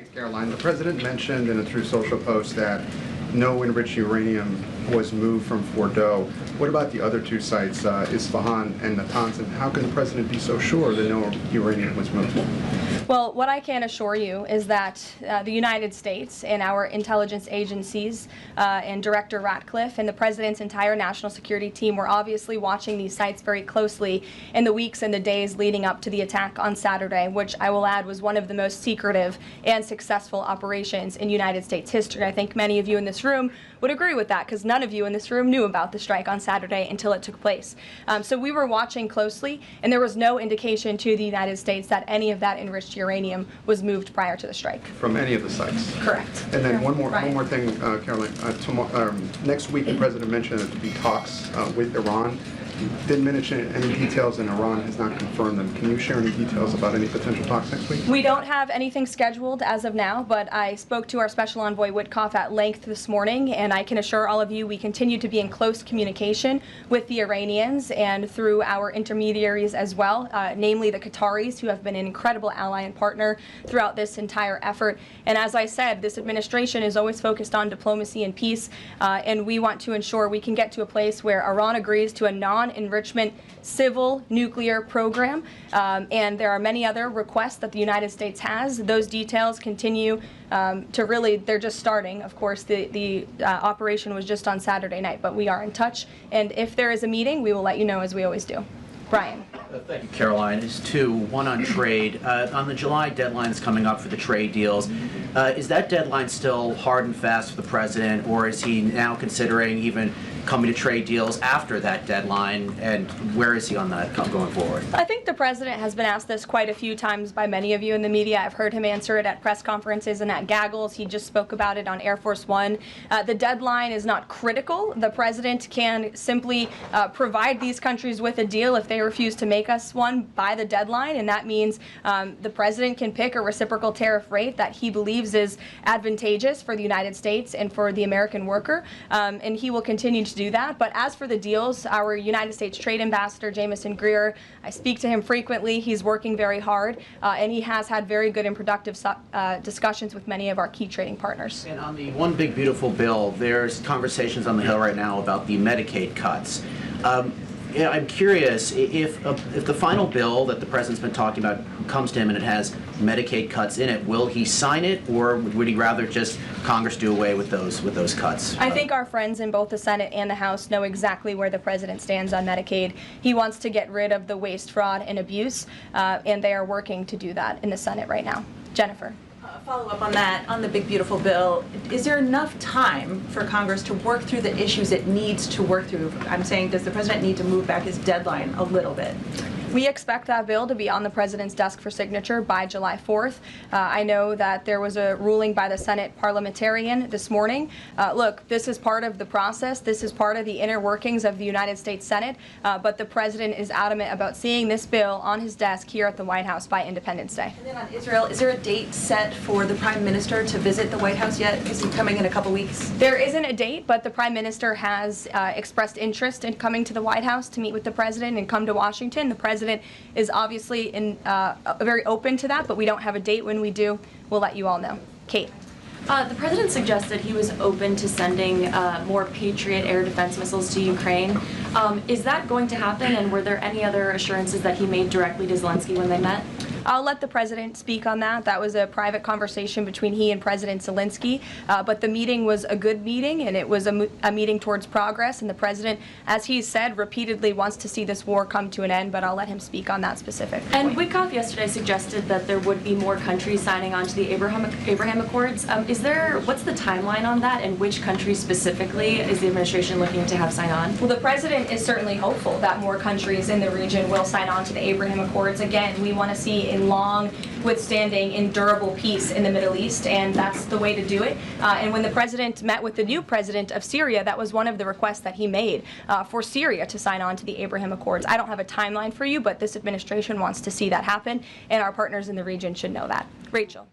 Thanks, Caroline. The president mentioned in a True Social post that no enriched uranium was moved from Fordo. What about the other two sites, Isfahan and Natanz, and how can the president be so sure that no uranium was moved? Well, what I can assure you is that the United States and our intelligence agencies and Director Ratcliffe and the President's entire national security team were obviously watching these sites very closely in the weeks and the days leading up to the attack on Saturday, which I will add was one of the most secretive and successful operations in United States history. I think many of you in this room would agree with that because none of you in this room knew about the strike on Saturday until it took place. So we were watching closely, and there was no indication to the United States that any of that enriched uranium was moved prior to the strike. From any of the sites? Correct. And then one more thing, Caroline. Next week, the president mentioned that there will be talks with Iran. Didn't mention any details, and Iran has not confirmed them. Can you share any details about any potential talks next week? We don't have anything scheduled as of now, but I spoke to our Special Envoy Witkoff at length this morning, and I can assure all of you we continue to be in close communication with the Iranians and through our intermediaries as well, namely the Qataris, who have been an incredible ally and partner throughout this entire effort. And as I said, this administration is always focused on diplomacy and peace, and we want to ensure we can get to a place where Iran agrees to a non-enrichment civil nuclear program, and there are many other requests that the United States has. Those details continue to really, they're just starting. Of course, the operation was just on Saturday night, but we are in touch, and if there is a meeting, we will let you know as we always do. Brian. Thank you, Caroline. There's two. One on trade. On the July deadline that's coming up for the trade deals, is that deadline still hard and fast for the president, or is he now considering even coming to trade deals after that deadline, and where is he on that going forward? I think the president has been asked this quite a few times by many of you in the media. I've heard him answer it at press conferences and at gaggles. He just spoke about it on Air Force One. The deadline is not critical. The president can simply provide these countries with a deal if they refuse to make us one by the deadline, and that means the president can pick a reciprocal tariff rate that he believes is advantageous for the United States and for the American worker, and he will continue to do that. But as for the deals, our United States Trade Ambassador, Jamison Greer, I speak to him frequently. He's working very hard, and he has had very good and productive discussions with many of our key trading partners. And on the One Big Beautiful Bill, there's conversations on the Hill right now about the Medicaid cuts. Yeah, I'm curious if the final bill that the president's been talking about comes to him and it has Medicaid cuts in it, will he sign it, or would he rather just Congress do away with those cuts? I think our friends in both the Senate and the House know exactly where the president stands on Medicaid. He wants to get rid of the waste, fraud, and abuse, and they are working to do that in the Senate right now. Jennifer. Follow up on that, on the big beautiful bill, is there enough time for Congress to work through the issues it needs to work through? I'm saying, does the president need to move back his deadline a little bit? We expect that bill to be on the president's desk for signature by July 4th. I know that there was a ruling by the Senate parliamentarian this morning. Look, this is part of the process. This is part of the inner workings of the United States Senate, but the president is adamant about seeing this bill on his desk here at the White House by Independence Day. And then on Israel, is there a date set for the Prime Minister to visit the White House yet? Is he coming in a couple weeks? There isn't a date, but the Prime Minister has expressed interest in coming to the White House to meet with the president and come to Washington. The president is obviously very open to that, but we don't have a date. When we do, we'll let you all know. Kate. The president suggested he was open to sending more Patriot air defense missiles to Ukraine. Is that going to happen, and were there any other assurances that he made directly to Zelensky when they met? I'll let the president speak on that. That was a private conversation between he and President Zelensky, but the meeting was a good meeting, and it was a meeting towards progress, and the president, as he said, repeatedly wants to see this war come to an end, but I'll let him speak on that specific point. And Witkoff yesterday suggested that there would be more countries signing on to the Abraham Accords. What's the timeline on that, and which countries specifically is the administration looking to have sign on? Well, the president is certainly hopeful that more countries in the region will sign on to the Abraham Accords. Again, we want to see in long, withstanding, endurable peace in the Middle East, and that's the way to do it. And when the president met with the new president of Syria, that was one of the requests that he made for Syria to sign on to the Abraham Accords. I don't have a timeline for you, but this administration wants to see that happen, and our partners in the region should know that. Rachel.